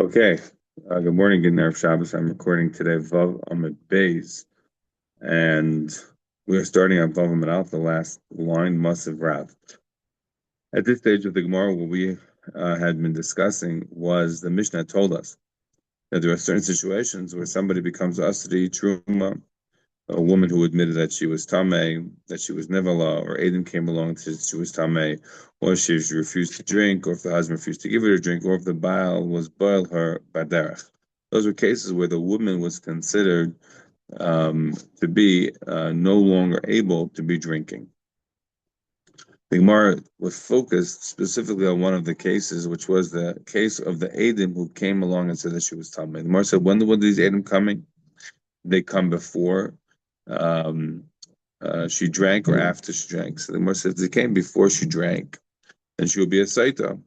Okay. Good morning, good Erev Shabbos. I'm recording today Vav Amud Beis, and we are starting on Vav Amud Aleph, the last line, Masav Rav. At this stage of the Gemara, what we had been discussing was the Mishnah told us that there are certain situations where somebody becomes Asri Truma, a woman who admitted that she was Tameh, that she was Nevala, or Aiden came along and said she was Tameh, or she refused to drink, or if the husband refused to give her a drink, or if the Baal was Baal her Baderach. Those were cases where the woman was considered to be no longer able to be drinking. The Gemara was focused specifically on one of the cases, which was the case of the Adim who came along and said that she was Tameh. The Gemara said, when were these Adim coming? They come before she drank or after she drank. So the Gemara says they came before she drank, then she would be a Sotah.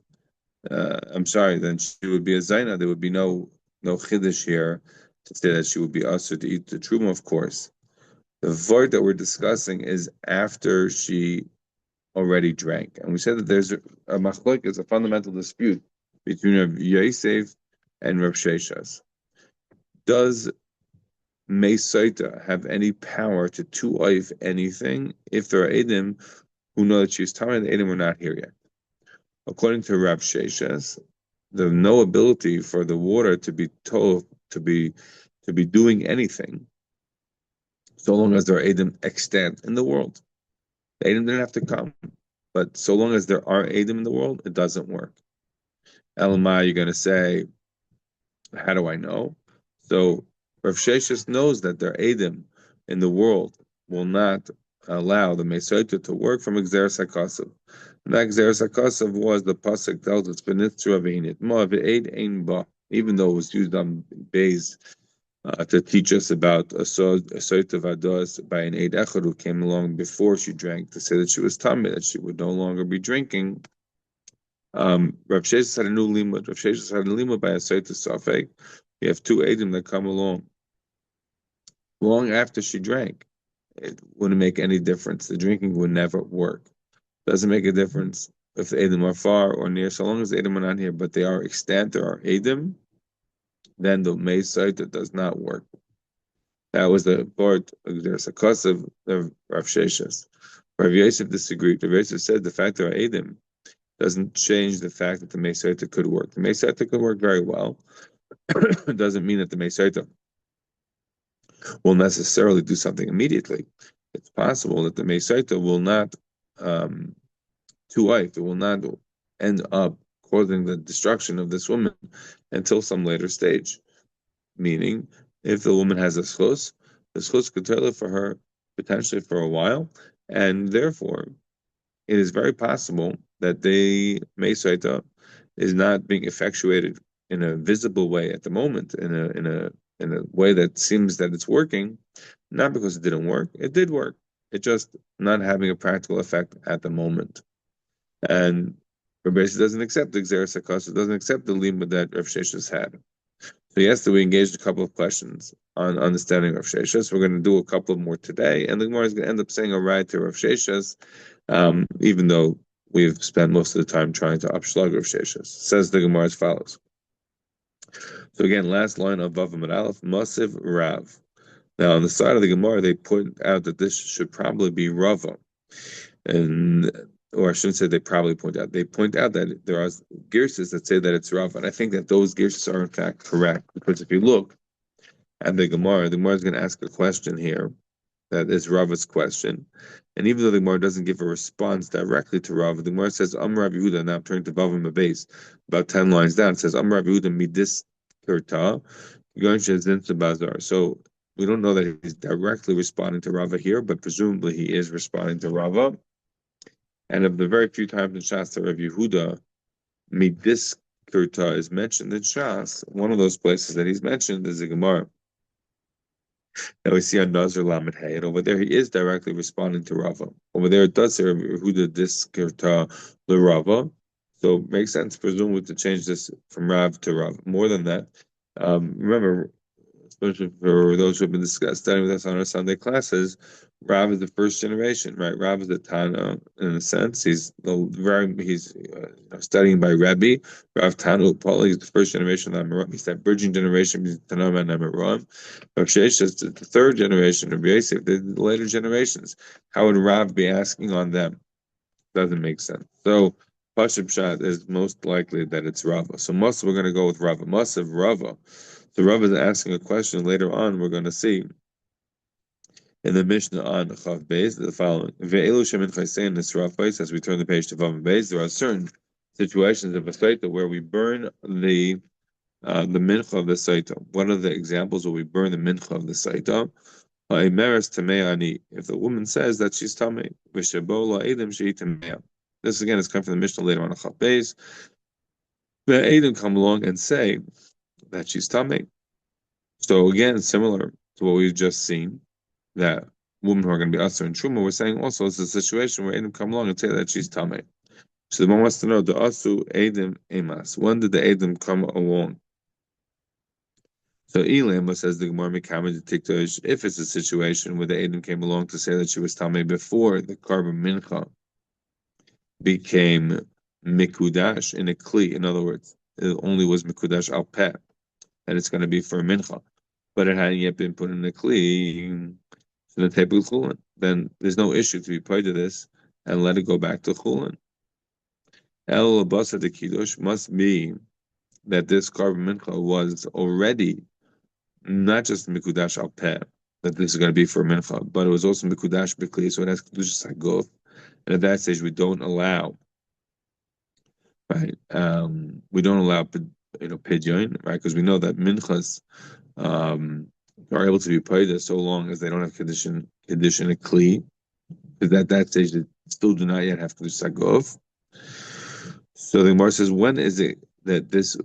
Then she would be a Zaina. There would be no Chiddush here to say that she would be usher to eat the Truma, of course. The Vart that we're discussing is after she already drank. And we said that there's a machlok, is a fundamental dispute between Rav Yosef and Rav Sheshas. Does Sotah have any power to tu'oif anything if there are Edim who know that she's Tameh and the Edim were not here yet? According to Rav Sheshas, there's no ability for the water to be told to be doing anything so long as there are Edim extant in the world. The Edim didn't have to come, but so long as there are Edim in the world, it doesn't work. Elamai, you're going to say, how do I know? So Rav Sheshas knows that their Edim in the world will not allow the Sotah to work from Exeris HaKasav. And that Exeris HaKasav was the pasuk tells us B'nitzra v'hinit ma v'eid ein ba, even though it was used on Beis to teach us about a Sotah Vados by an Eid Echad who came along before she drank to say that she was Tameh, that she would no longer be drinking. Rav Sheshas had a new limud. Rav Sheshas had a limud by a Sotah Safek. You have two Eidim that come along long after she drank. It wouldn't make any difference. The drinking would never work. Doesn't make a difference if the Eidim are far or near. So long as the Eidim are not here, but they are extant, there are Eidim, then the Sotah does not work. That was the board. There's a cause of Rav Sheshas. Rav Yosef disagreed. Rav Yosef said the fact there are Eidim doesn't change the fact that the Sotah could work. The Sotah could work very well. It doesn't mean that the Sotah will necessarily do something immediately. It's possible that the Sotah will not it will not end up causing the destruction of this woman until some later stage. Meaning, if the woman has a schus, the schus could tell it for her potentially for a while, and therefore it is very possible that the Sotah is not being effectuated in a visible way at the moment, in a way that seems that it's working, not because it didn't work. It did work. It's just not having a practical effect at the moment. And Rabbi doesn't accept the Xeris HaKasav, doesn't accept the limud that Rav Sheshas had. So yesterday we engaged a couple of questions on understanding Rav Sheshas. We're going to do a couple more today, and the Gemara is going to end up saying a right to Rav Sheshas, even though we've spent most of the time trying to upschlag Rav Sheshas. Says the Gemara as follows. So again, last line of Vav Amud Aleph, Masiv Rav. Now on the side of the Gemara, they point out that this should probably be Rava, or I shouldn't say they probably point out. They point out that there are girses that say that it's Rava, and I think that those girses are in fact correct, because if you look at the Gemara is going to ask a question here that is Rava's question, and even though the Gemara doesn't give a response directly to Rava, the Gemara says Rav Yehuda. Now I'm turning to Vav Amud Beis, about 10 lines down. It says Rav Yehuda midis kirta bazar. So we don't know that he's directly responding to Rava here, but presumably he is responding to Rava. And of the very few times in Shas that Rav Yehuda midis kirta is mentioned in Shas, one of those places that he's mentioned is the Gemara that we see on Nazir Lamed Hay, and over there he is directly responding to Rava. Over there it does say Rav Yehuda diskirta l'Rava, so it makes sense presumably to change this from Rav to Rav. More than that, remember, especially for those who have been studying with us on our Sunday classes, Rav is the first generation, right? Rav is the Tana in a sense. He's studying by Rebbe. Rav Tana Upali is the first generation of Amoram. He's that bridging generation between Tanam and Amoram. Rav Sheshes is the third generation of Yosef, the later generations. How would Rav be asking on them? Doesn't make sense. So Pashab Shad is most likely that it's Rava. So most we're going to go with Rava. Most of Rava. So Rava is asking a question later on. We're going to see in the Mishnah on Chav Beis, the following: Ve'elu shemin chaysein nisrafos. As we turn the page to Vav Beis, there are certain situations of a Sotah where we burn the mincha of the Sotah. One of the examples where we burn the mincha of the Sotah, ha'emeres tameani. If the woman says that she's tamei, v'shebo la'edim she'i tameya. This again is coming from the Mishnah later on Chav Beis. The Edim come along and say that she's tamei. So again, similar to what we've just seen, that women who are going to be Asr and Truma, we're saying also it's a situation where Edom come along and say that she's Tameh. So the one wants to know, the Asu Edom Emas. When did the Edom come along? So Elam says the Gemara Mekamed Tiktosh, if it's a situation where the Edom came along to say that she was Tameh before the Karban Mincha became Mikudash in a Kli, in other words, it only was Mikudash al Peh, that it's going to be for Mincha, but it hadn't yet been put in a Kli. So the table chulin, then there's no issue to be paid to this and let it go back to chulin. El labasa de kiddush must be that this carbon mincha was already not just mikudash al peh, that this is going to be for mincha, but it was also mikudash b'kli, so it has kedusha sagof. And at that stage, we don't allow, right? We don't allow pidyon, right? Because we know that minchas are able to be paid so long as they don't have condition a kli. Because at that stage, they still do not yet have Kedusha Sagov. So the Gemara says, when is it that this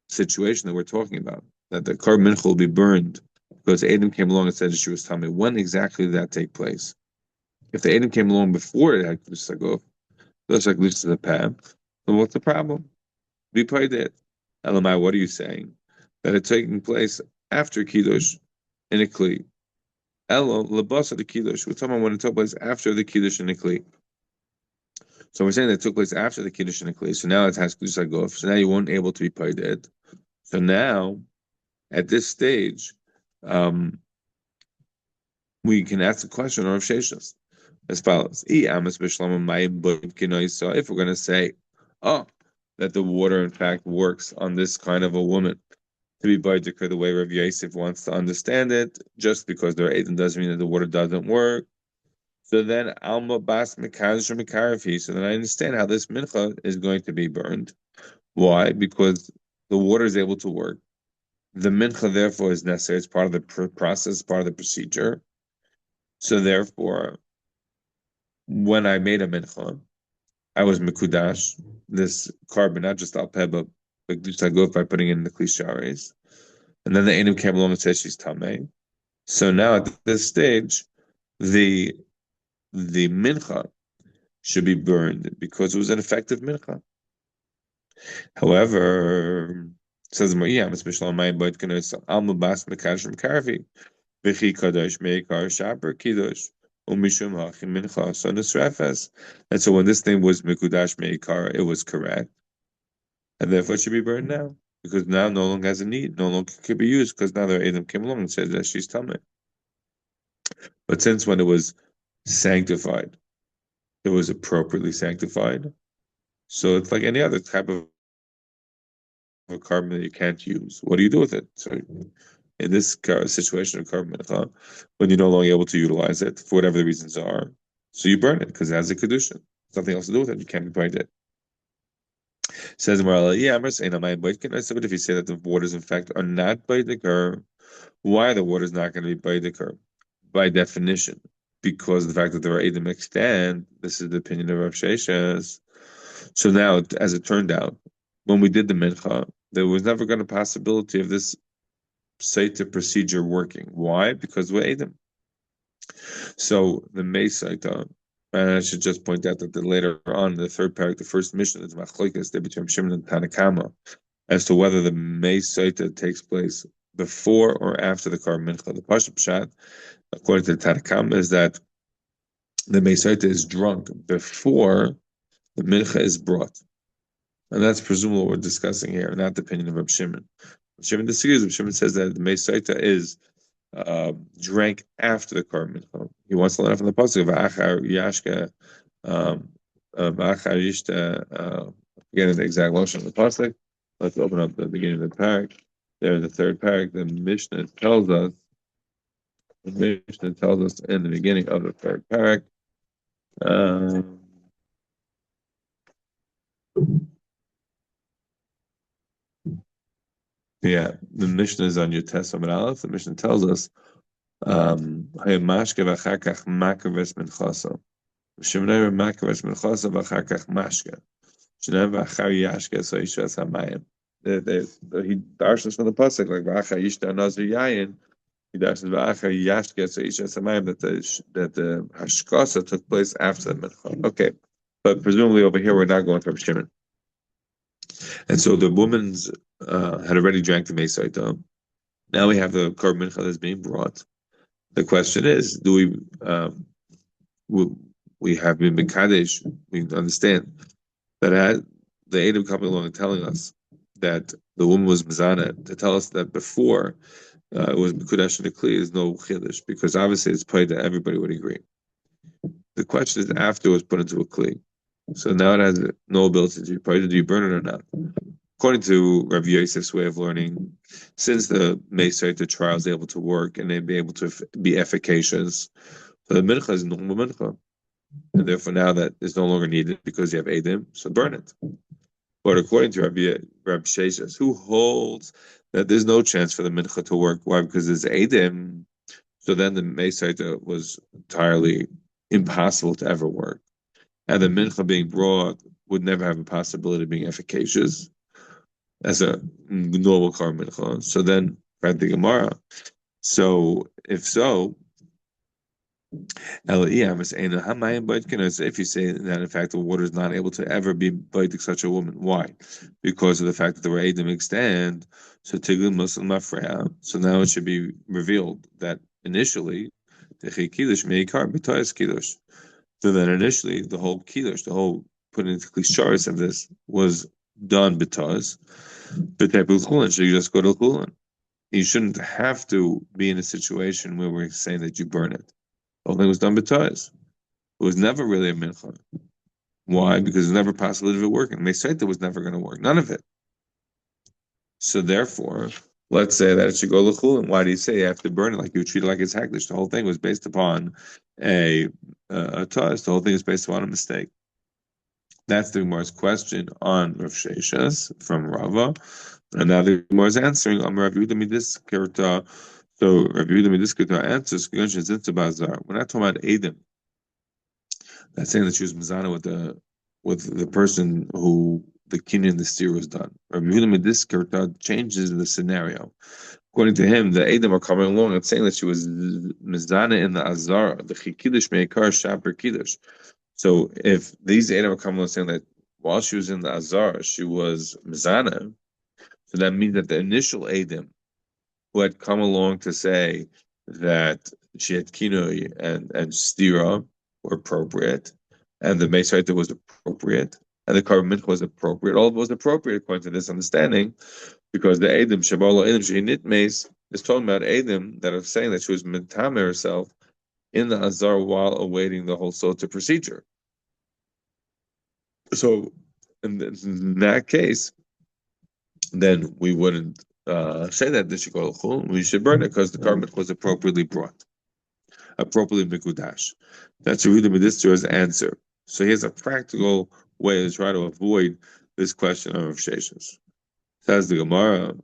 situation that we're talking about, that the Karban Mincha will be burned because Adam came along and said she was Tamei, when exactly did that take place? If the Adam came along before it had Kedusha Sagov, that's like Kedusha the Pam, then what's the problem? Be paid it. Elamai, what are you saying? That it's taking place after Kiddush in a Kli. Elo, labasa the Kiddush. We're talking about when it took place after the Kiddush in a Kli. So we're saying that it took place after the Kiddush and the Kli. So now it has Kedusha Gof. So now you weren't able to be paid. So now, at this stage, we can ask the question of Sheshas as follows: if we're going to say, oh, that the water in fact works on this kind of a woman to be Baidikr the way Rav Yosef wants to understand it, just because there Aiden doesn't mean that the water doesn't work. So then Alma Bas Mekadosh Mekarafi. So then I understand how this mincha is going to be burned. Why? Because the water is able to work. The mincha therefore is necessary. It's part of the process, part of the procedure. So therefore, when I made a mincha, I was mekudash this carbon, not just al peh, but go by putting it in the klisharis. And then the Einim came along and said she's tamei. So now at this stage, the mincha should be burned because it was an effective mincha. However, says Maria, especially on my boat, can also alma bas mekadosh mekaravi, v'chi kadosh meikar shaper kiddush umishum hachim mincha so nesrefes. And so when this thing was mekudash meikar, it was correct, and therefore it should be burned now because now no longer has a need, no longer could be used because now the Adam came along and said that she's tamei. But since when it was sanctified, it was appropriately sanctified. So it's like any other type of a carbon that you can't use. What do you do with it? So in this situation of carbon, when you're no longer able to utilize it for whatever the reasons are, so you burn it because it has a kedusha. Something else to do with it. You can't be burned it. Says Marla, yeah, I'm saying I might bite. But if you say that the waters in fact are not baidikar, why the water is not going to be baidikar? By definition, because the fact that there are Edom extant, this is the opinion of Rav Sheshes. So now, as it turned out, when we did the mincha, there was never going to possibility of this Sotah procedure working. Why? Because we're Edom. So the May Sotah, and I should just point out that later on, the third paragraph, the first mission is Machlokes between Shimon and Tanakama, as to whether the May Sotah takes place before or after the Karban Mincha. The Pashup Pshat, according to the Tanakama, is that the Mesaita is drunk before the mincha is brought. And that's presumably what we're discussing here, not the opinion of Reb Shimon. Reb Shimon disagrees. Reb Shimon says that the Mesaita is drank after the korban mincha. He wants to learn from the pasuk of Achar Yashka, Achar Yishta. Again, the exact lotion of the pasuk. Let's open up the beginning of the parak. There, in the third parak, the Mishnah tells us. The Mishnah tells us in the beginning of the third parak. Yeah, the Mishnah is on your Testament Aleph. The Mishnah tells us, "Hayamashke v'achakach makaves minchasa." Shemnei makaves minchasa v'achakach mashke. Shemnei v'achar yashke so yishas hamayim. He darshan from the pasuk like v'achar yishta nazir yayin. He darshan v'achar yashke so yishas hamayim that the hashkasa took place after the mincha. Okay, but presumably over here we're not going from Shimon. And so the woman's had already drank the mesaita. Now we have the korban mincha that's being brought. The question is, do we have been mekadesh? We understand that the Adam coming along and telling us that the woman was mizana to tell us that before it was mekudesh and the kli is no chiddush because obviously it's played that everybody would agree. The question is after it was put into a kli, so now it has no ability to be played. Do you burn it or not? According to Rav Yosef's way of learning, since the Mesaita trial is able to work and they'd be able to be efficacious, so the mincha is normal mincha. And therefore now that is no longer needed because you have Edim, so burn it. But according to Rabbi Sheshes, who holds that there's no chance for the mincha to work, why? Because there's Edim, so then the Mesaita was entirely impossible to ever work. And the mincha being brought would never have a possibility of being efficacious as a normal kar mincha. So then, read the Gemara. So if so, if you say that in fact the water is not able to ever be baitik such a woman, why? Because of the fact that the Eidim extend. So Tiglim Muslim Mafreya. So now it should be revealed that initially the Kiddush Meikar B'Toyas Kiddush. So then initially the whole Kiddush, the whole putting into Klisharis of this was done B'Toyas. B'Tepul Chulin, so you just go to Chulin. You shouldn't have to be in a situation where we're saying that you burn it. The whole thing was done b'tayis. It was never really a mincha. Why? Because there's never a possibility of it working. Mesaita was never going to work. None of it. So therefore, let's say that it should go l'chul. And why do you say you have to burn it like you treat it like it's hekdesh? The whole thing was based upon a tayis. The whole thing is based upon a mistake. That's the Gemara's question on Rav Sheshes from Rava. And now the Gemara is answering on Rav Yehuda Midiskirta. So Rav Yehuda Midiskirta answers, we're not talking about Adam. That's saying that she was mizana with the person who the kinyan the steer was done. Rav Yehuda Midiskirta changes the scenario. According to him, the Adam are coming along and saying that she was mizana in the azara, the chikidush meikar shaper kiddush. So if these Adam are coming along saying that while she was in the azara, she was mizana, so that means that the initial Adam who had come along to say that she had kinoi and stira were appropriate, and the Mesaita was appropriate, and the korban mincha was appropriate. All of it was appropriate according to this understanding, because the Adam Shabala Adam Shehinit Meis is talking about Adam that are saying that she was mentame herself in the azar while awaiting the whole Sotah procedure. So in that case, then we wouldn't say that this should go chul. We should burn it because the korban was appropriately brought, appropriately mikudash. That's Yehuda Midistra's answer. So here's a practical way to try to avoid this question of Sheshes. Says the Gemara,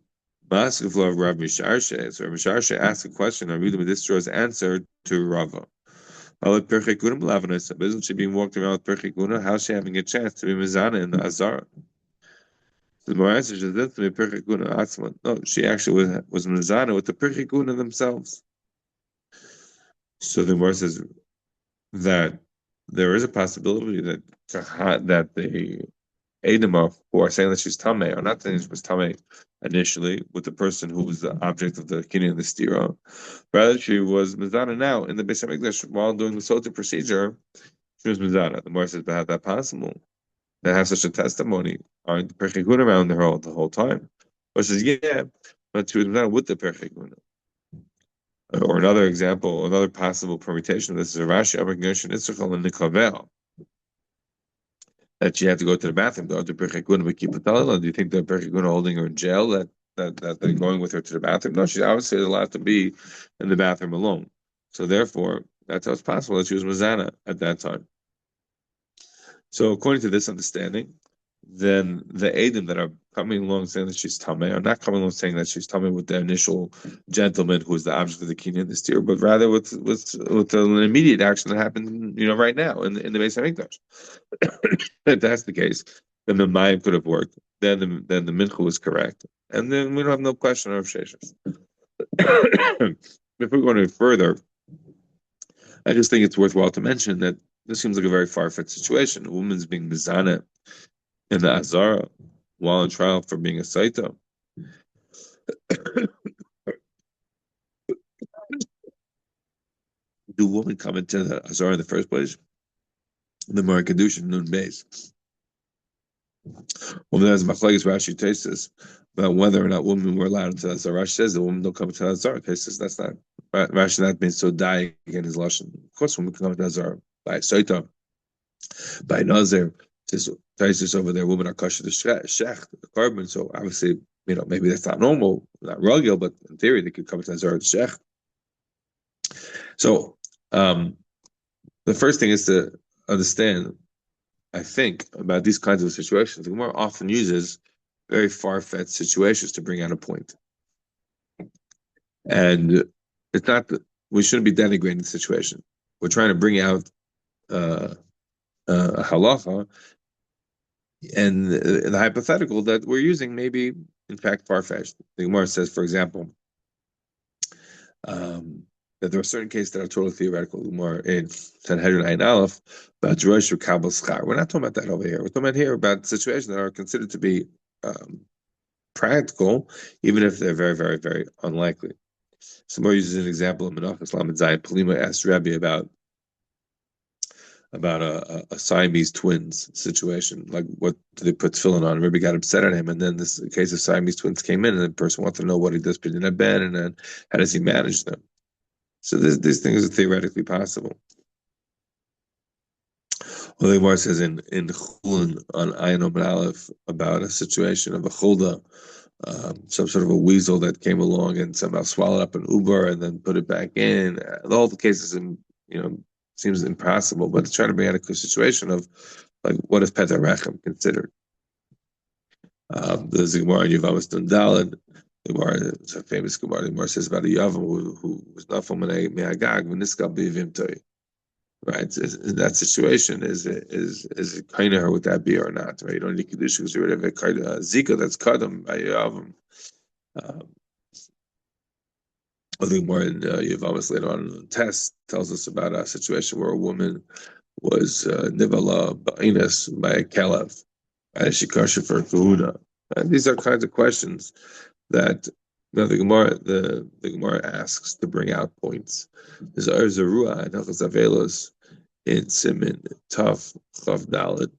Maskeflo of Rav Misharshe. So Rav Misharshe asked a question of Yehuda Midistra's answer to Rava. Isn't she being walked around with Perchikuna? How's she having a chance to be Mizana in the Azara? The Gemara answers, no, she actually was Mizana with the Perchikuna themselves. So the Gemara says that there is a possibility that the Edom who are saying that she's Tameh are not saying she was Tameh initially with the person who was the object of the Kinyan and the Stira. Rather, she was Mizana now in the Beis HaMikdash while doing the Sotah procedure. She was Mizana. The Gemara says, but how that possible? They have such a testimony. Aren't the Perchikun around her the whole time? Or says, yeah, but she was Mizana with the Perchikun. Or another example, another possible permutation of this is Rashi Amar Gershon Yitzchak and Nikavel, that she had to go to the bathroom. Do you think the Perchikun are holding her in jail? That they're going with her to the bathroom? No, she's obviously allowed to be in the bathroom alone. So therefore, that's how it's possible that she was Mazana at that time. So according to this understanding, then the Adam that are coming along saying that she's Tameh are not coming along saying that she's Tameh with the initial gentleman who is the object of the Kinyan this year, but rather with an immediate action that happened, right now in the Beis HaMikdash. If that's the case, then the Mayim could have worked. Then the Mincha was correct, and then we don't have no question of Sheshus. If we're going further, I just think it's worthwhile to mention that this seems like a very far-fetched situation. A woman's being mizana in the Azara while in trial for being a Sotah. Do women come into the Azara in the first place? The Mara Kedusha Nun Beis. Well, there's Machlekes Rashi Tesis about whether or not women were allowed into the Azara. Rashi says the women don't come into the Azara. Tesis, that's not Rashi. Not being so dying in his lashon. Of course, women can come into the Azara by Sotah, by Nazir. Tesis over there, women are kosher the shech, the carbon. So obviously, maybe that's not normal, not rugil, but in theory, they could come into the Azara the shech. So the first thing is to understand, I think, about these kinds of situations. The Gemara often uses very far-fetched situations to bring out a point. And it's not that we shouldn't be denigrating the situation. We're trying to bring out a halacha, and the hypothetical that we're using may be, in fact, far-fetched. The Gemara says, for example, that there are certain cases that are totally theoretical. More in Sanhedrin Ayin Aleph about Jerosh or Kabul Schar. We're not talking about that over here. We're talking about here about situations that are considered to be practical, even if they're very, very, very unlikely. Some more uses an example of Menachos Lamed Zayin. Polima asked Rebbe about a Siamese twins situation. Like, what do they put tefillin on? Rebbe got upset at him, and then this case of Siamese twins came in, and the person wanted to know what he does in a bed, and then how does he manage them? So these things are theoretically possible. Well, the Gemara says in Chulin on Ayin Omer Aleph about a situation of a chulda, some sort of a weasel that came along and somehow swallowed up an Uber and then put it back in. All the cases, seems impossible, but it's trying to bring out a situation of like, what is Peter Rechem considered? There's a Gemara in Yavamas Dundalad. The Gemara is a famous Gemara. The Gemara says about a Yavam who was not from Me'agag v'niskal b'yivimtoi. Right? In that situation, is it kind of her with that beer or not? Right? You don't need kedusha because you're rid of a zika that's kadam by Yavam. I think more in Yavamas later on in the test tells us about a situation where a woman was nivala ba'inus by a kelev, and she kosher for kahuna. And these are kinds of questions that the Gemara asks to bring out points. There's Arzarua and Hachas in Simin Taf Chav Dalid.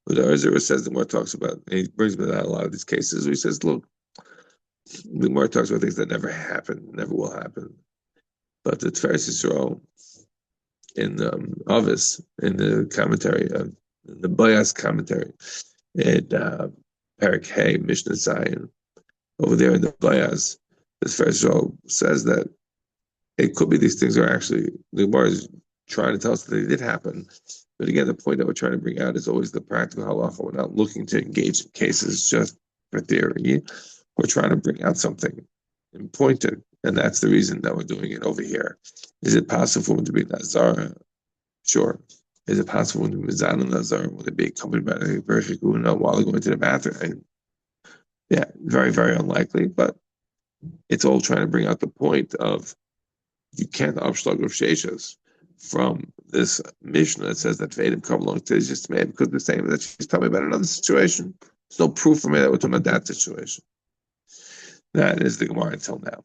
But Arzarua says the Gemara talks about, and he brings me out a lot of these cases where he says, look, the Gemara talks about things that never happen, never will happen. But the Tferes Yisrael in Avis, in the commentary, in the Bayas commentary, in Perik Hay, Mishnah Zion, over there in the Bayas, the Tferes Yisrael says that it could be these things are actually, the Gemara is trying to tell us that they did happen. But again, the point that we're trying to bring out is always the practical halacha. We're not looking to engage in cases just for theory. We're trying to bring out something pointed, and that's the reason that we're doing it over here. Is it possible for them to be Nazar? Sure. Is it possible to be Mizan and Nazar? Would it be accompanied by a Bereshit while they're going to the bathroom? And yeah, very, very unlikely, but it's all trying to bring out the point of you can't upshlug of Sheshas from this Mishnah that says that Vedim come along to just made because they're saying that she's telling me about another situation. There's no proof for me that we're talking about that situation. That is the Gemara until now.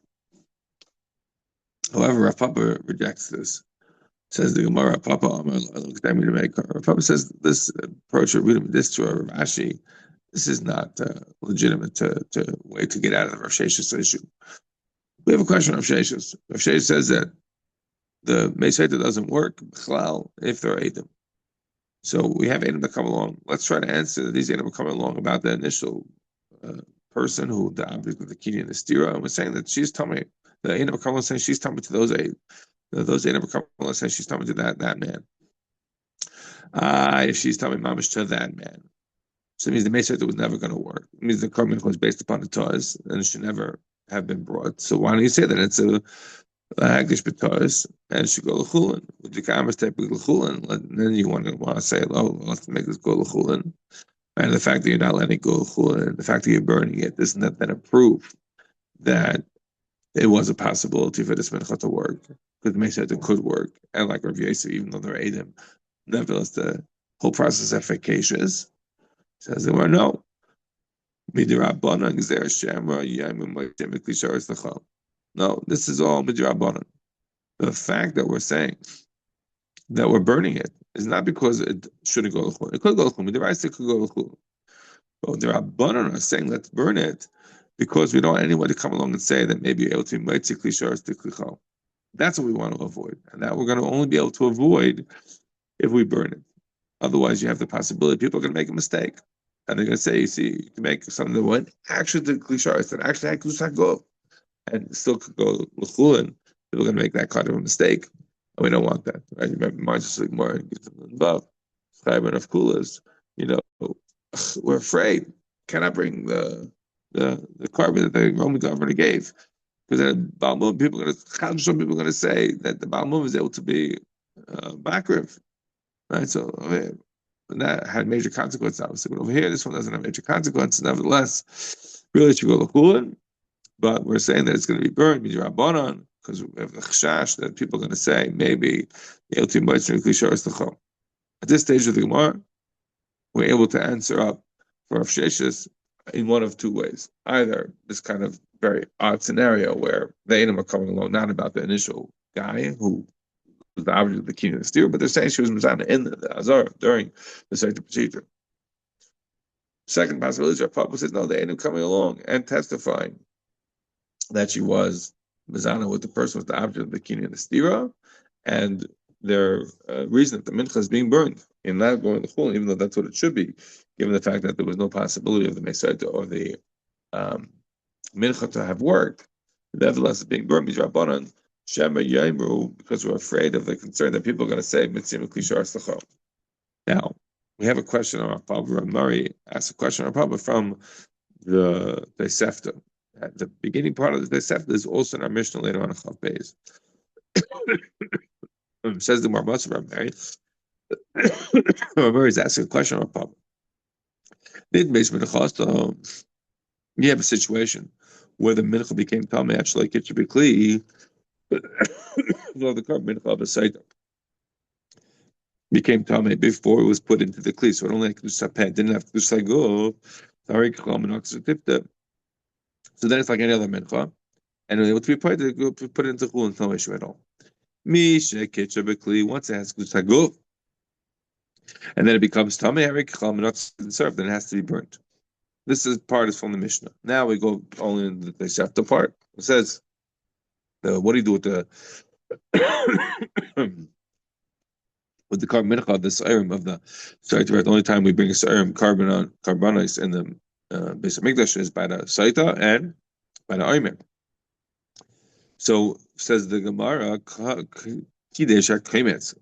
However, Rav Papa rejects this. Says the Gemara, Rav Papa says this approach of reading this to Rav Ashi, this is not legitimate to way to get out of the Rav Sheshes issue. We have a question of Rav Sheshes. Rav Sheshes says that the Mesaita doesn't work if there are Eidim. So we have Eidim that come along. Let's try to answer these Eidim coming along about the initial person who the object of the Kini and the Stira, and we're saying that she's telling me the Eidim come along saying she's telling me to those Eidim. Those Eidim come along saying she's telling me to that man. If she's telling me mamish to that man, so it means the Mesaita was never going to work. It means the Karmin was based upon the Taz and it should never have been brought. So why don't you say that it's a Hagdish B'Toris, and she go l'chulin. With the Kamas type of l'chulin, then you want to say, oh, let's make this go l'chulin. And the fact that you're not letting it go l'chulin, the fact that you're burning it, isn't that then a proof that it was a possibility for this mincha to work? Because it makes it could work. And like Rav Yosef, even though they're Eidim, nevertheless, the whole process is efficacious. Says they were no. No, this is all midrabanan. The fact that we're saying that we're burning it is not because it shouldn't go l'chul. It could go l'chul. Midiraisa could go l'chul. But the Rabbanan are saying let's burn it because we don't want anyone to come along and say that maybe you're able to make tikli sharas tikli chal. That's what we want to avoid, and that we're going to only be able to avoid if we burn it. Otherwise, you have the possibility people are going to make a mistake, and they're going to say, "You see, you can make something that went actually tikli sharas that actually had kusak go." And still could go l'chulin, people are going to make that kind of a mistake, and we don't want that, right? You remember, minds just more above. Chayban of kulas, we're afraid. Cannot bring the carbon that the Roman government gave, because then Balmum people are going to say that the Balmum is able to be makriv, right? So that had major consequences, obviously. But over here, this one doesn't have major consequences. Nevertheless, really, it should go l'chulin. But we're saying that it's going to be burned, midrabanan, because we have the chashash that people are going to say maybe at this stage of the Gemara, we're able to answer up for Rav Sheshes in one of two ways. Either this kind of very odd scenario where the Eidim are coming along, not about the initial guy who was the object of the king of the steer, but they're saying she was Mizana in the Azar during the Sotah procedure. Second possibility is Rav Papa says, no, the Eidim coming along and testifying that she was Mizana with the person with the object of the Kini and the Stira, and their reason that the mincha is being burned in not going to Chulin, even though that's what it should be, given the fact that there was no possibility of the Mesaita or the mincha to have worked, nevertheless it's being burned, Mizrabanan, Shema Yemru, because we're afraid of the concern that people are going to say, Mitzim Klishar Slachom. Now, we have a question on our Pabba. Murray asked a question on our Pabba from the Sefta. At the beginning part of the Sefta is also in our Mishnah later on a Chav Beis. Says the Marbas of Mary. Mary is asking a question on Papa. You have a situation where the mincha became Talmei actually like it should be kli, but the carbon mincha of a Sotah became Talmei before it was put into the kli, so it only had to sapeh, didn't have to sago. So then it's like any other mincha, and able to be put into chul and Talmei at all. Once it has kusago, and then it becomes tamei, not served, then it has to be burnt. This is part is from the Mishnah. Now we go only in the Sefta part. It says, what do you do with the with the carbon mincha, the seirim of the Sotah? The only time we bring a seirim carbonis in the base of Mikdash is by the Sotah and by the Omer. So says the Gemara,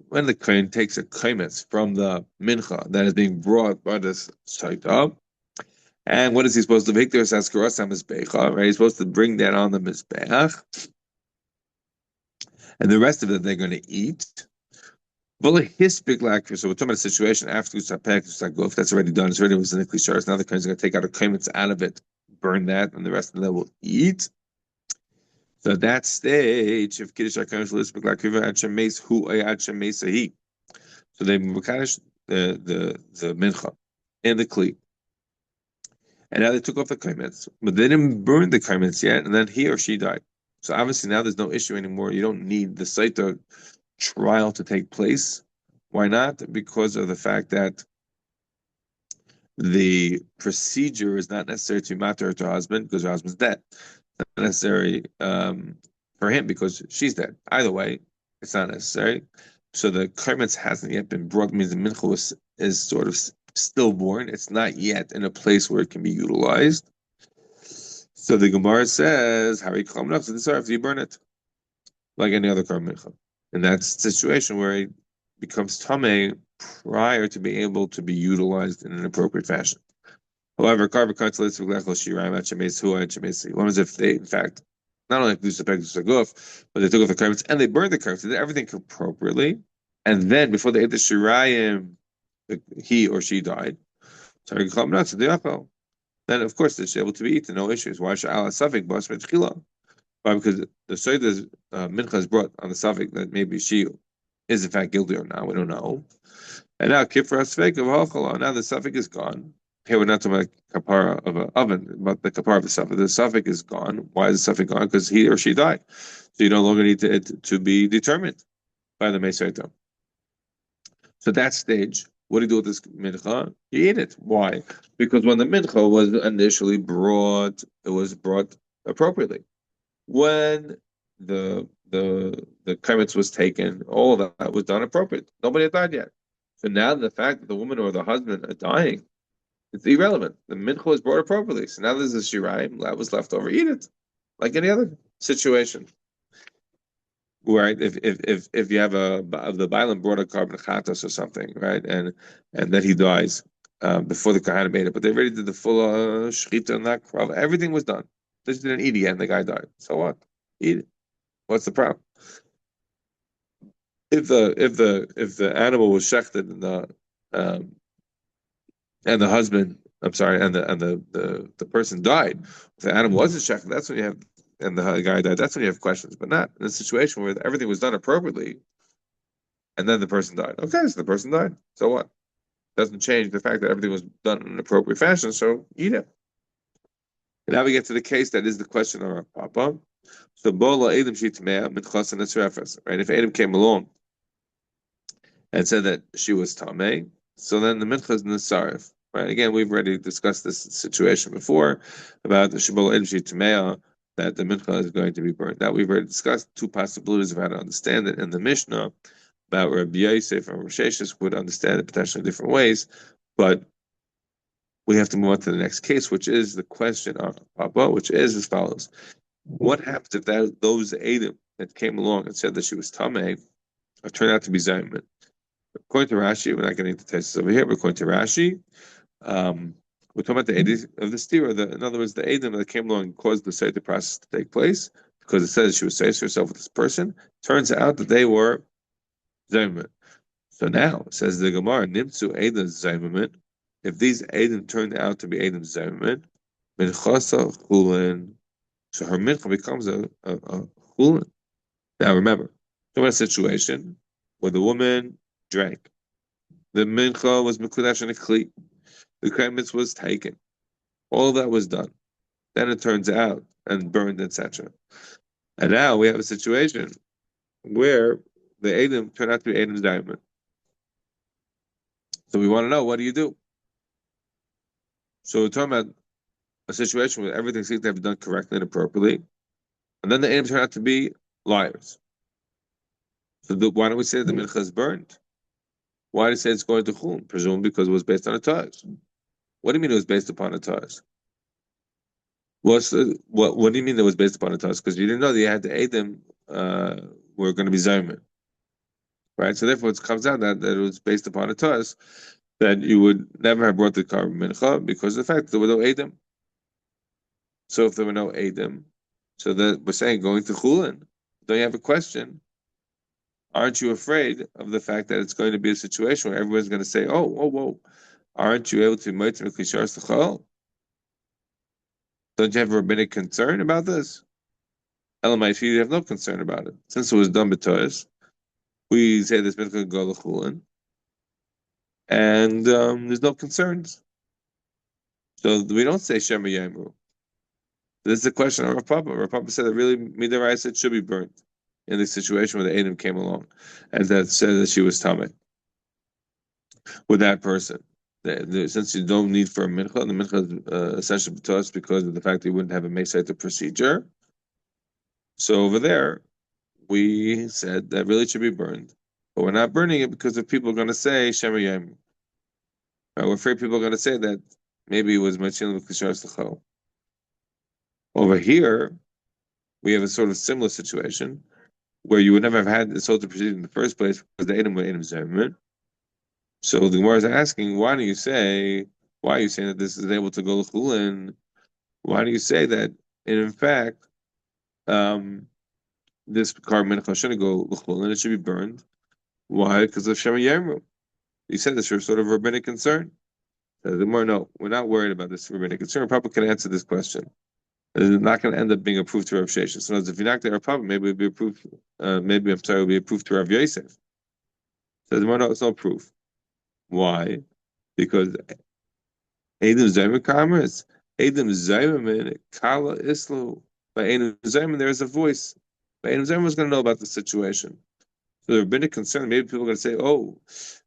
when the kohen takes a kaimetz from the mincha that is being brought by this Sotah, and what is he supposed to do? Right? He's supposed to bring that on the mizbeach, and the rest of it they're going to eat. So we're talking about a situation after if that's already done, it's already was in the klisharis. Now the kohen is going to take out a kaimetz out of it, burn that, and the rest of that will eat. So that stage of Kiddush HaKadosh L'Isbek L'Akiva Ad Shemes Hu Ad Shemes Hi. So they Mekadosh the Mincha and the Kli. And now they took off the kaimets, but they didn't burn the kaimets yet, and then he or she died. So obviously now there's no issue anymore. You don't need the Sotah trial to take place. Why not? Because of the fact that the procedure is not necessary to matter to her husband because her husband's dead. It's not necessary for him because she's dead. Either way, it's not necessary. So the karmetz hasn't yet been brought, means the mincha is sort of stillborn. It's not yet in a place where it can be utilized. So the Gemara says, "Hari klam nafs after you burn it, like any other karmet." And that's the situation where it becomes tameh prior to being able to be utilized in an appropriate fashion. However, what happens if they, in fact, not only do the guf, but they took off the karmetz and they burned the karmetz, they did everything appropriately, and then before they ate the shirayim, he or she died. Then, of course, they're able to be eaten, no issues. Why should Allah safik bas mitchila? Why? Because the Sotah's mincha is brought on the safik that maybe she is in fact guilty or not. We don't know. And now kifra safik of halchala. Now the safik is gone. Here we're not talking about kapara of an oven, but the kapara of the safik. The safik is gone. Why is the safik gone? Because he or she died. So you no longer need it to be determined by the Mesoita. So that stage, what do you do with this mincha? You eat it. Why? Because when the mincha was initially brought, it was brought appropriately. When the kametz was taken, all of that was done appropriately. Nobody had died yet. So now the fact that the woman or the husband are dying, it's irrelevant. The mincha was brought appropriately. So now there's a shirayim that was left over. Eat it, like any other situation. Right? If you have the Bailam brought a carbon chatas or something, right, and then he dies before the kahana made it, but they already did the full shechita and that. Everything was done. They just didn't eat it yet, and the guy died. So what? Eat it. What's the problem? If the animal was shechted and the husband, I'm sorry, and the person died, if the animal wasn't shechted, that's when you have, and the guy died, that's when you have questions, but not in a situation where everything was done appropriately, and then the person died. Okay, so the person died. So what? Doesn't change the fact that everything was done in an appropriate fashion. So eat it. And now we get to the case that is the question of our papa. So bola Adam shitmea mitchas and etzrefes. Right? If Adam came along and said that she was tamei, so then the mincha is nesarif. Right? Again, we've already discussed this situation before about the shabola Adam shitmea, that the mincha is going to be burned. Now we've already discussed two possibilities of how to understand it in the Mishnah. About Rabbi Yosef and Risheshis would understand it potentially in different ways, but we have to move on to the next case, which is the question of Papa, which is as follows: what happens if those Adam that came along and said that she was Tameh turned out to be Zayman? According to Rashi, we're not getting into tests over here, but according to Rashi, we're talking about the Adam of the stira. In other words, the Adam that came along and caused the Sotah process to take place, because it says she was saying herself with this person. Turns out that they were Zayman. So now, says the Gemara, Nimtzu Adam Zayman. If these Adam turned out to be Adam Zayman, Minchasa Chulin, so her mincha becomes a chulin. Now remember, talking about a situation where the woman drank. The mincha was mekudash and a kli. The kremitz was taken. All of that was done. Then it turns out and burned, etc. And now we have a situation where the Adam turned out to be Adam's diamond. So we want to know, what do you do? So we're talking about a situation where everything seems to have been done correctly and appropriately, and then the Adam turned out to be liars. So why don't we say that the mincha is burned? Why do you say it's going to chulin? Presumably because it was based on a taz. What do you mean it was based upon a taz? What do you mean it was based upon a taz? Because you didn't know that you had the Adam were going to be zayman, right? So therefore, it comes out that it was based upon a taz, that you would never have brought the carbon mincha because of the fact that there were no Adam. So if there were no Adam, so that we're saying going to chulin. Don't you have a question? Aren't you afraid of the fact that it's going to be a situation where everyone's going to say, "Oh, whoa, aren't you able to make the klishar stachal?" Don't you have a rabbinic concern about this? Elamai, you have no concern about it. Since it was done b'tois, we say this mincha go l'chulin, and there's no concerns. So we don't say Shema Yamru. This is a question of Rav Papa. Rav Papa said that really Midarai it should be burnt in the situation where the Adam came along, and that said that she was tamei with that person. Since you don't need for a mincha, the mincha is essentially to us because of the fact that you wouldn't have a mesaita procedure. So over there, we said that really should be burned, but we're not burning it because if people are going to say Shema Yamru. We're afraid people are going to say that maybe it was Machil Kishar L'chol. Over here, we have a sort of similar situation where you would never have had the Sotah proceeding in the first place because the Edom were Edom Zerman. So the Gemara is asking, why are you saying that this is able to go l'chulin? Why do you say that? And in fact, this carbon mincha shouldn't go l'chulin, it should be burned. Why? Because of Shema Yamru. You said this for sort of rabbinic concern. The Gemara, no, we're not worried about this rabbinic concern. Papa can answer this question. It's not going to end up being approved to Rav Sheshes. So if you're not there, Papa, maybe it'll be approved. It'll be approved to Rav Yosef. So the Gemara, no, it's no proof. Why? Because Adam Zayman Kamras, Adam Zayman Kala Islu. By Adam Zayman, there is a voice. By Adam Zayman was going to know about the situation. So there have been a concern. Maybe people are going to say, "Oh,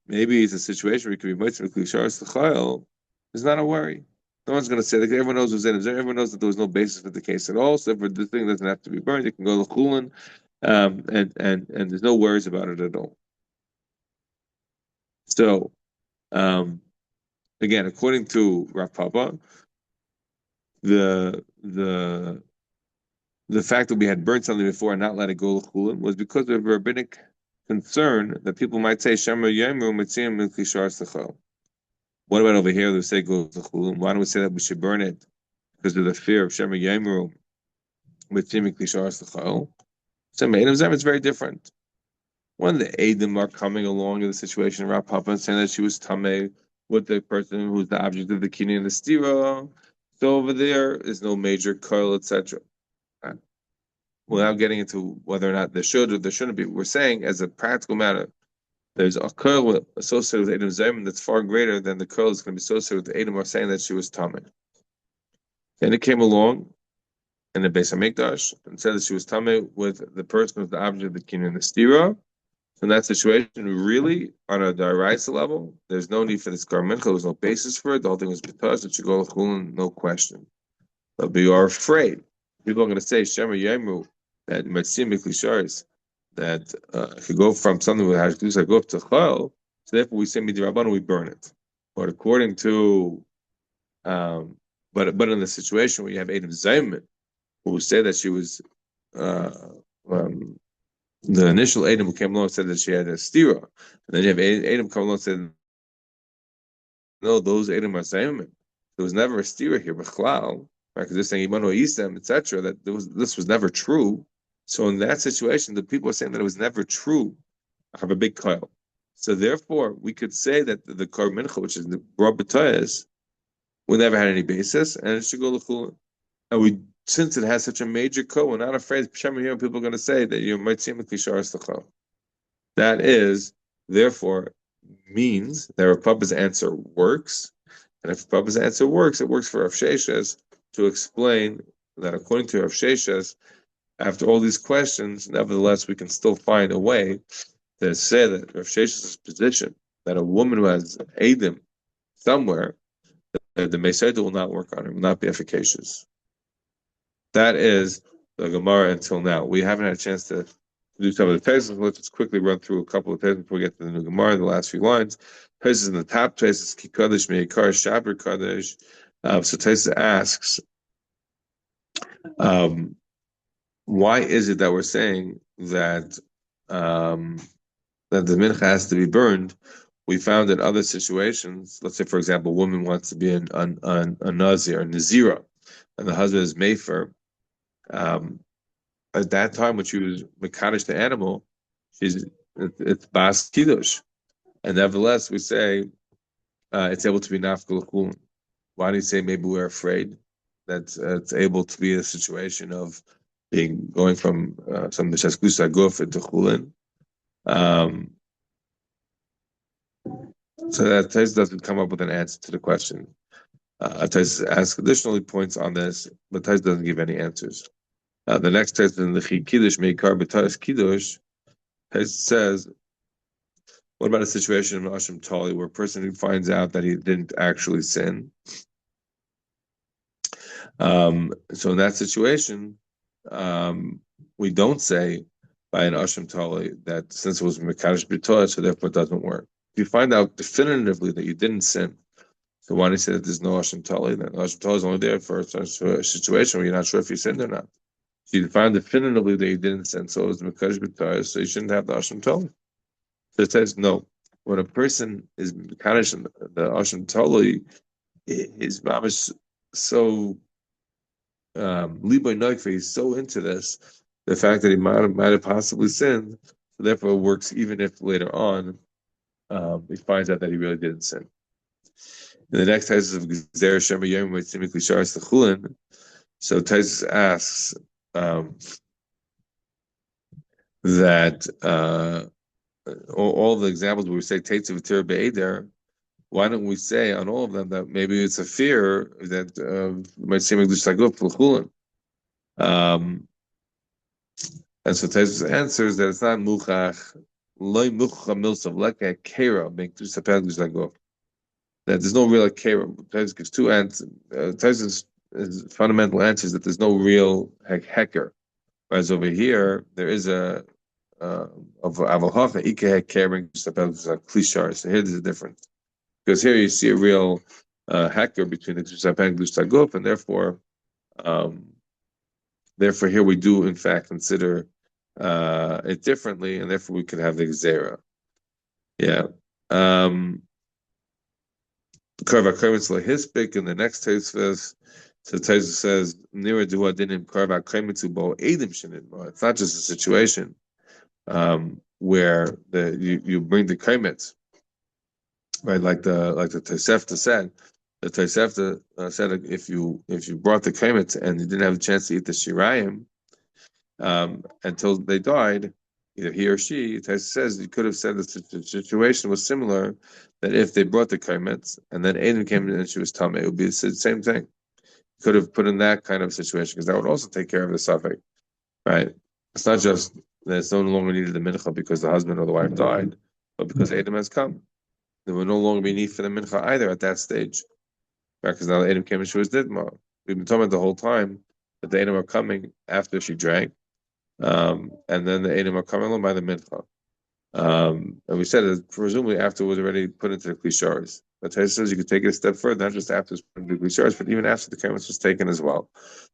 maybe it's a situation where it could be mitzvah klisharis l'chayil." It's not a worry. No one's going to say that. Everyone knows it was Adam Zayman. Everyone knows that there was no basis for the case at all. So if the thing doesn't have to be burned, it can go l'chulin, and there's no worries about it at all. So. Again, according to Rav Papa, the fact that we had burnt something before and not let it go l'chulin was because of a rabbinic concern that people might say Shema Yemru Mitzim Milkishar Sechel. What about over here? They say go l'chulin. Why don't we say that we should burn it because of the fear of Shema Yemru Mitzim Milkishar Sechel? So Meidim Zem, it's very different. When the Eidim are coming along in the situation, Rav Papa and saying that she was tamei with the person who's the object of the kini and the stira, so over there is no major coil, etc. Without getting into whether or not there should or there shouldn't be, we're saying as a practical matter, there's a coil associated with Eidim Zayman that's far greater than the coil that's going to be associated with the Eidim are saying that she was tamei. And it came along in the Beis Hamikdash and said that she was tamei with the person who's the object of the kini and the stira. In that situation, really, on a daraisa level, there's no need for this garment. There was no basis for it. The whole thing was because it should go l'chulin, no question. But we are afraid. People are going to say, Shema Yemru, that Metzim Miklisharis, that if you go from something with Hashdusa, go up to Chal, so therefore we say Midirabban, we burn it. But according to, but in the situation where you have Adam Zayman, who say that she was, the initial Adam who came along said that she had a stira, and then you have Adam come along and said, no, those Adam are Zayman. There was never a stira here, b'chlal, right? Because they're saying Ibanu Yisem, etc. That this was never true. So in that situation, the people are saying that it was never true. I have a big coil. So therefore, we could say that the Kar Mincha, which is the Rob B'Tayas, we never had any basis, and it should go l'chulin. And since it has such a major code, we're not afraid people are going to say that you might see a. That is, therefore, means that Rav Papa's answer works. And if Rav Papa's answer works, it works for Rav Sheshes to explain that according to Rav Sheshes, after all these questions, nevertheless, we can still find a way to say that Rav Sheshes' position, that a woman who has Eidim somewhere, that the Mesaita will not work on her, will not be efficacious. That is the Gemara until now. We haven't had a chance to do some of the tests. Let's just quickly run through a couple of tests before we get to the new Gemara, the last few lines. Tests in the top tests, Ki Kadesh, Meikar, Shaber Kadesh. So Tesis asks, why is it that we're saying that that the mincha has to be burned? We found in other situations, let's say, for example, a woman wants to be a nazir, a nazira, and the husband is mefer. At that time when she was mekadosh the animal, it's bas kiddush, and nevertheless we say it's able to be nafka l'chulin. Why do you say maybe we're afraid that it's able to be a situation of going from some Mishas Kusa Guf into Chulin. So that Tais doesn't come up with an answer to the question. Tais asks additionally points on this, but Tais doesn't give any answers. The next text in the Kiddush Meikar B'Tais Kiddush, Tais says, what about a situation of Ashim Tali where a person finds out that he didn't actually sin? So in that situation, we don't say by an Ashim Tali that since it was Mekadosh B'Torah, so therefore it doesn't work. If you find out definitively that you didn't sin, so why do you say that there's no Ashim Tali? Then Ashim Tali is only there for a situation where you're not sure if you sinned or not. So you find definitively that you didn't sin, so it was Mekadosh B'Torah, so you shouldn't have the Ashim Tali. So it says no. When a person is Mekadosh, the Ashim Tali is mamish so Liboy Noikve, he's so into this, the fact that he might have possibly sinned, so therefore it works even if later on he finds out that he really didn't sin. And the next tesis of Gzer Shema Yom typically shares the Chulin. So Tesis asks that all the examples where we say Teitz of Tir Be'eder, why don't we say on all of them that maybe it's a fear that might seem like Gzer for Chulin? And so Tesis answers that it's not Muchach, Loi Muchach Milsav, like a Kera, being to Sapel Gzer that there's no real Kera. Tesis gives two answers. Tesis' fundamental answer is that there's no real hecker. Whereas over here, there is a of Avalhacha, Ike Kera, Klishar. So here there's a difference. Because here you see a real hecker between the Gzusapel and Gzusaguf, and therefore here we do in fact consider it differently, and therefore we could have the Gzera. Yeah. Hispik in the next Tosfos, so Tosfos says, "Nira duha dinim karva kaimitzu bo edim shenidma." It's not just a situation where you bring the kaimitz, right? Like the Tosefta said. The Tosefta said if you brought the kaimitz and you didn't have a chance to eat the shirayim until they died, either he or she, Tosefta says you could have said the situation was similar. That if they brought the kaimitz and then Aiden came in and she was tamei, it would be the same thing. Could have put in that kind of situation because that would also take care of the suffix, right? It's not just that it's no longer needed the mincha because the husband or the wife died, but because Adam has come. There will no longer be need for the mincha either at that stage, right? Because now Adam came and she was didma. We've been talking about the whole time that the Adam are coming after she drank, and then the Adam are coming by the mincha. And we said that presumably after it was already put into the klisharis. But Taisa says you could take it a step further, not just after it's put into the klisharis, but even after the kaimitz was taken as well.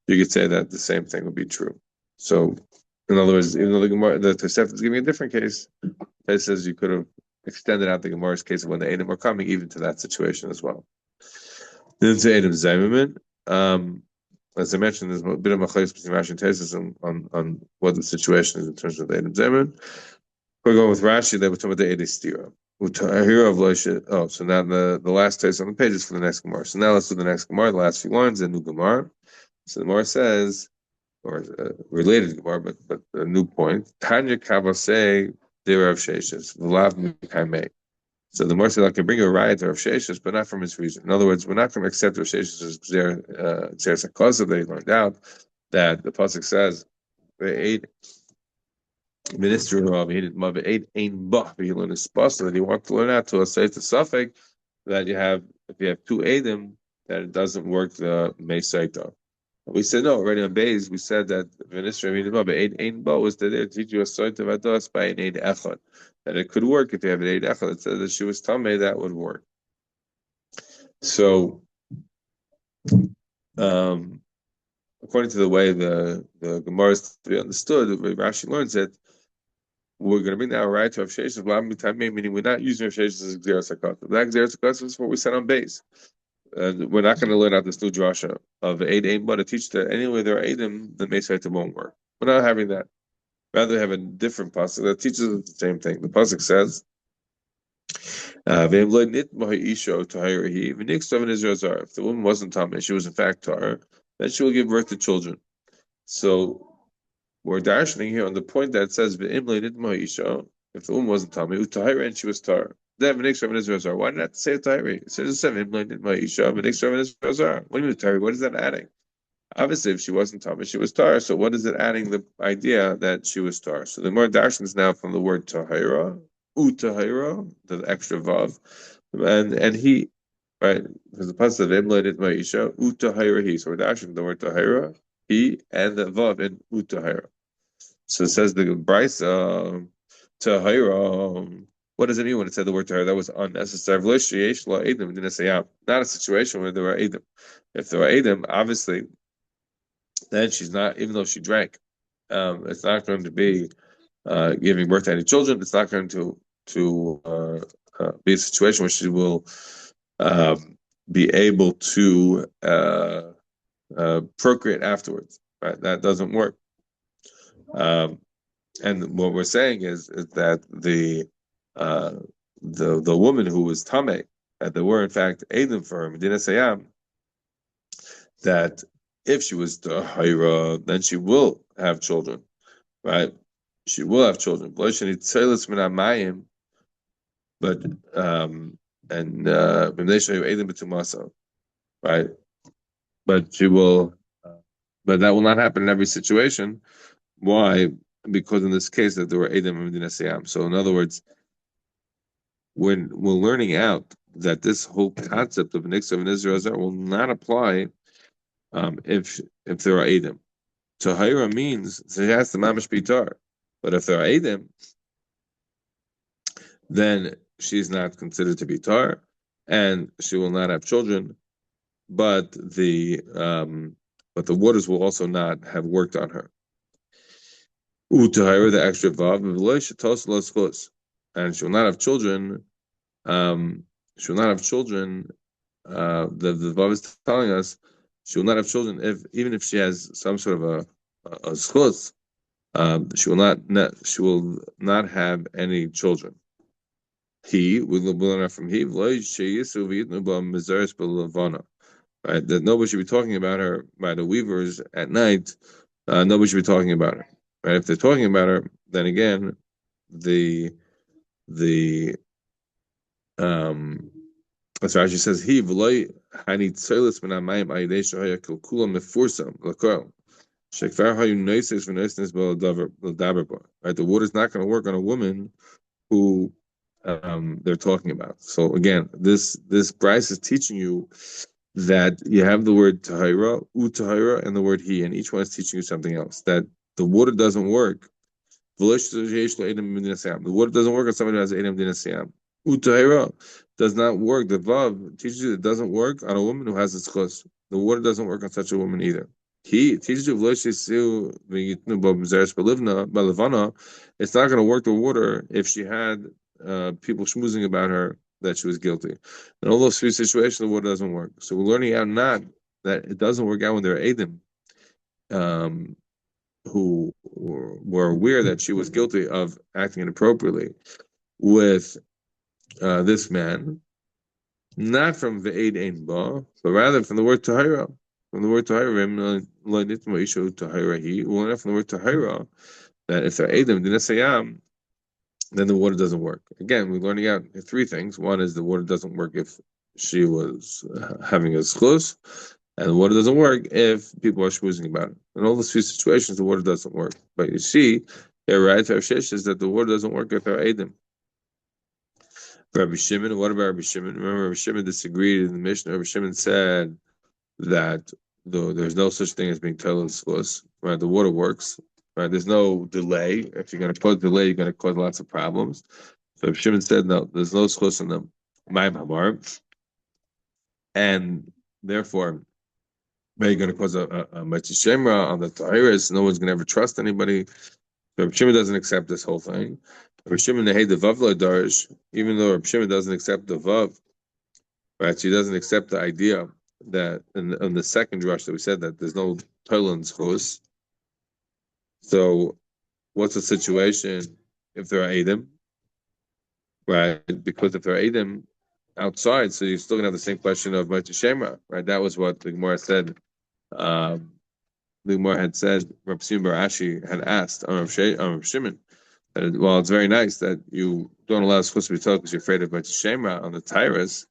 You could say that the same thing would be true. So, in other words, even though the Tosefta is giving a different case, Taisa says you could have extended out the Gemara's case of when the Edom are coming, even to that situation as well. Then to Edom Zaymimin. As I mentioned, there's a bit of machlokes between Rashi and Taisa on what the situation is in terms of the Edom Zaymimin. We're going with Rashi. They were talking about the Edei Stira. Oh, so now the last text on the page is for the next Gemara. So now let's do the next Gemara, the last few lines, the new Gemara. So the Gemara says, or related Gemara, but a new point. Tanya Kavasei Derav Sheshes V'lav Mikaimei. So the Gemara says I can bring you a riot to Rav Sheshes, but not from his reason. In other words, we're not going to accept Rav Sheshes as Gzer Sakasa. They learned out that the pasuk says they ate. Minister of he did mother eight ain bach he learned his that he wanted to learn out to say the suffix that you have if you have two adim that it doesn't work the mesaita. We said no already on base we said that minister of he did mother eight ain bach was that they teach you a sort of ados by an aid echad that it could work if you have an aid echad. It said that she was tamei that would work. So according to the way the Gemara is to be understood, the way Rashi learns it. We're going to bring now a right to Rav Sheshes, meaning we're not using Rav Sheshes as Gzeras HaKasav. That Gzeras HaKasav is what we said on base. We're not going to learn out this new drasha of Eid Ein, but to teach that anyway there are Eidim, the Mesaita won't work. We're not having that. Rather have a different pasuk that teaches us the same thing. The pasuk says, if the woman wasn't Tameh, she was in fact Tar, then she will give birth to children. So we're darshaning here on the point that says ve'imlated ma'isha. If the woman wasn't tummy, utahira and she was tar. Then v'nixra v'nizra. Why not say tahiri? It says ve'imlated ma'isha v'nixra v'nizra. What do you mean tahiri? What is that adding? Obviously, if she wasn't tummy, she was tar. So what is it adding the idea that she was tar? So the more darshan is now from the word tahira, utahira, the extra vav, and he, right? Because the pasuk of imlated ma'isha utahira he. So we're darshan the word tahira, he, and the vav in utahira. So it says the Brisa Tahira. What does it mean when it said the word Tahira? That was unnecessary. Not a situation where there were Adam. If there were Adam, obviously, then she's not, even though she drank, it's not going to be giving birth to any children. It's not going to be a situation where she will be able to procreate afterwards. Right? That doesn't work. And what we're saying is that the woman who was Tameh, that there were in fact Adam for her, Medina Sayyam, that if she was Tahira, then she will have children, right? She will have children. But right? But she will, but that will not happen in every situation. Why? Because in this case that there were Adam and Medina Sayyam. So in other words, when we're learning out that this whole concept of Nixon and Israel will not apply if there are Adam. Tahira means she has the mamash bitar, but if there are Adam, then she's not considered to be tar, and she will not have children. But the waters will also not have worked on her. Tahira, the extra vav, and she will not have children. She will not have children. The vav is telling us she will not have children even if she has some sort of a schus. She will not have any children. We learn from he, right? That nobody should be talking about her by the weavers at night. Nobody should be talking about her. Right? If they're talking about her, then again, the that's why she says he v'loy hanit tzolis min hamayim ayidei shahaya kilkula mefursam l'kol shekvar hayu noises v'noisnes b'daber bar. Right, the water's not going to work on a woman who they're talking about. So again, this Bryce is teaching you that you have the word tahira, utahira, and the word he, and each one is teaching you something else. That the water doesn't work. The water doesn't work on somebody who has Edom Din Siyam. Utahira does not work. The Vav teaches you it doesn't work on a woman who has its chus. The water doesn't work on such a woman either. He teaches you it's not going to work the water if she had people schmoozing about her that she was guilty. In all those three situations, the water doesn't work. So we're learning out not that it doesn't work out when there are Edom who were aware that she was guilty of acting inappropriately with this man, not from Ve'ed Ein Ba, but rather from the word Tahira. From the word Tahira, we'll learn from the word Tahira that if they're Edom, then the water doesn't work. Again, we're learning out three things. One is the water doesn't work if she was having a schus, and the water doesn't work if people are schmoozing about it. In all those few situations, the water doesn't work. But you see, right, Shesh is that the water doesn't work if they're Edom. Rabbi Shimon, what about Rabbi Shimon? Remember, Rabbi Shimon disagreed in the Mishnah. Rabbi Shimon said that there's no such thing as being total schus. Right, the water works. Right, there's no delay. If you're going to cause delay, you're going to cause lots of problems. So Rabbi Shimon said no, there's no schus in the Mayim Hamar, and therefore, you're going to cause a Shemra on the Tahiris. No one's going to ever trust anybody. So Rabbi Shimon doesn't accept this whole thing. Rabbi Shimon the Vav Darish, even though Rabbi Shimon doesn't accept the Vav, right? She doesn't accept the idea that in the second drush that we said that there's no Toilan's chus. So what's the situation if there are Adam? Right? Because if there are Adam outside, so you're still gonna have the same question of Moshe Shemra, right? That was what the Gemara said the Gemara had said, Rav Simon Bar Ashi had asked on Rav Shimon, that well, it's very nice that you don't allow schus to be told because you're afraid of Beit Shemra on the tyrus.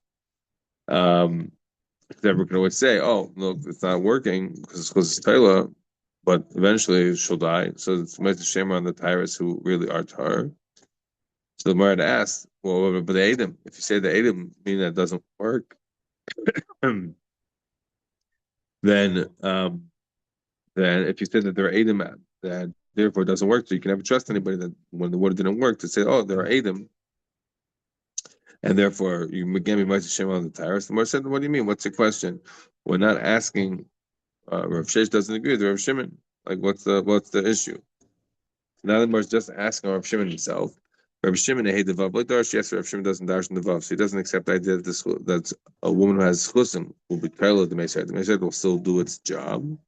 Never can always say, "Oh, look, it's not working because it's Taila," but eventually she'll die. So it's Beit Shemra on the tyrus who really are tar. So the Gemara asked, "Well, but the Adam, if you say the Adam mean that doesn't work, then then if you said that there are Adam that therefore it doesn't work, so you can never trust anybody that when the water didn't work to say, oh, there are Adam, and therefore you again be might Hashem on the tyrus. The Gemara said, what do you mean? What's the question? We're not asking. Rav Sheish doesn't agree with Rav Shimon. Like, what's the issue? Now the Gemara is just asking Rav Shimon himself. Rav Shimon hate the vav. Like Darsh, yes, Rav Shimon doesn't dash in the vav, so he doesn't accept the idea that that's a woman who has chusim will be parallel to the Meished. The Meished will still do its job.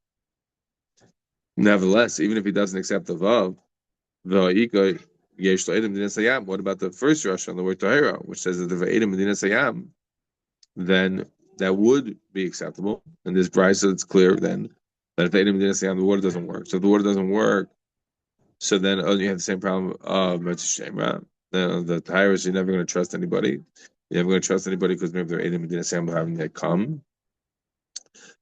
Nevertheless, even if he doesn't accept the vav, what about the first Rush on the word Tahira, which says that the Va'idim Medina Sayam, then that would be acceptable. And this price, so it's clear then that if Va'idim Medina Sayam, the water doesn't work. So if the water doesn't work, so then you have the same problem of Shemra. The Tahiras, you're never going to trust anybody. You're never going to trust anybody because maybe they're Va'idim Medina Sayam having that come.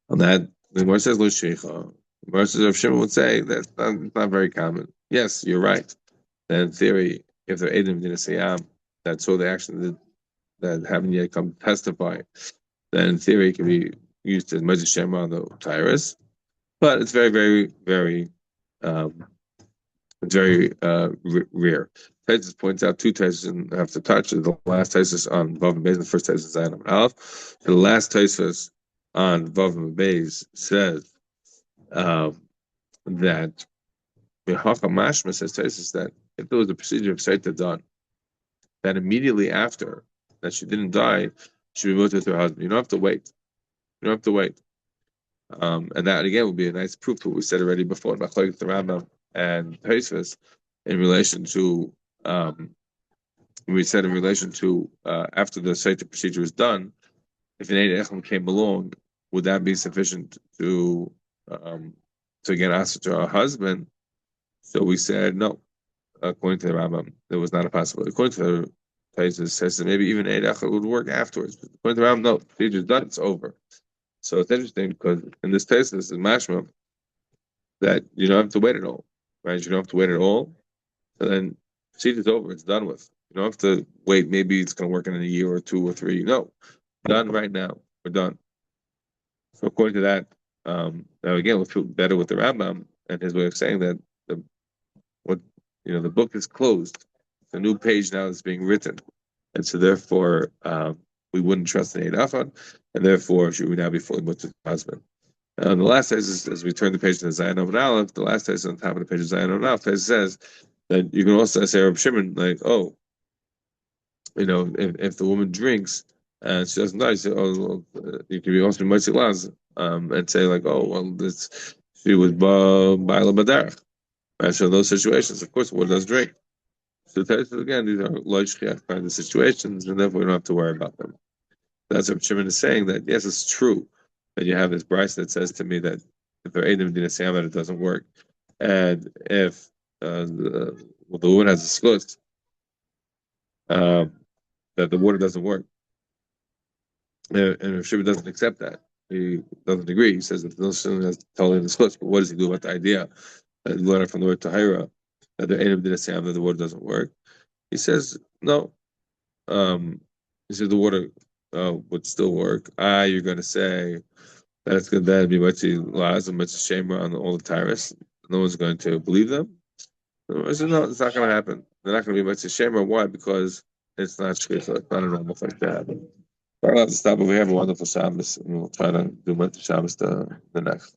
On that, the Gemara says, Lo Sheicha. The Gemara says, Rav Shimon would say that's not very common. Yes, you're right. Then in theory, if they're Eidim Medina Sayam, that saw the action that haven't yet come to testify, then in theory it can be used as Mezid Shema on the Tyrus. But it's very, very, very, it's very rare. Taisus points out two Taisus and have to touch. The last Taisus on Vav and Beis, the first Taisus on Aleph. The last Taisus on Vav and Beis says that Mashma says Taisus that if there was a procedure of Sotah done, that immediately after that she didn't die, she would move with her husband. You don't have to wait. You don't have to wait. And that again would be a nice proof to what we said already before about the Rambam and Taisus in relation to we said in relation to after the Sotah procedure is done, if an Eid Echem came along, would that be sufficient to get asked to her husband? So we said no. According to the Rambam, there was not a possibility. According to the Taisus, says that maybe even Eid Echad would work afterwards. But according to the Rambam, no, the procedure's done, it's over. So it's interesting because in this Taisus, this is mashma that you don't have to wait at all, right? You don't have to wait at all. So then procedure's over, it's done with. You don't have to wait. Maybe it's going to work in a year or 2 or 3. No, done right now. We're done. So according to that, now again, we'll feel better with the Rambam and his way of saying that the book is closed. The new page now is being written, and so therefore we wouldn't trust the Eid Echad, and therefore she would now be fully put to the husband. And the last text, as we turn the page to the Zayin of Aleph, the last text on top of the page of Zayin of Aleph says that you can also say Reb Shimon like, oh, if the woman drinks and she doesn't die, you say, oh, well, you can be also Moitzi Laz, and say like, oh, well, she was Ba'ala Badarach. Right, so in those situations, of course, one does drink. So again, these are loishchiach kind of situations, and therefore we don't have to worry about them. That's what Shimon is saying, that yes, it's true that you have this Bryce that says to me that if they're Eidim Dina Sam, that it doesn't work. And if the woman has a skut, that the water doesn't work. And if Shimon doesn't accept that, he doesn't agree. He says that the Shimon has totally the skut, but what does he do about the idea that he learned from the word Tahira, that the Eidim Dina Sam, that the water doesn't work? He says, no. He said the water would still work. You're going to say that it's going to be Mitzi Laz and Mitzi Shema on all the Tyrus. No one's going to believe them. I said, no, it's not going to happen. They're not going to be Mitzi Shema. Why? Because it's not shkita. It's not a normal thing to happen. We'll have to stop, but we have a wonderful Shabbos, and we'll try to do Mitzi Shabbos the next.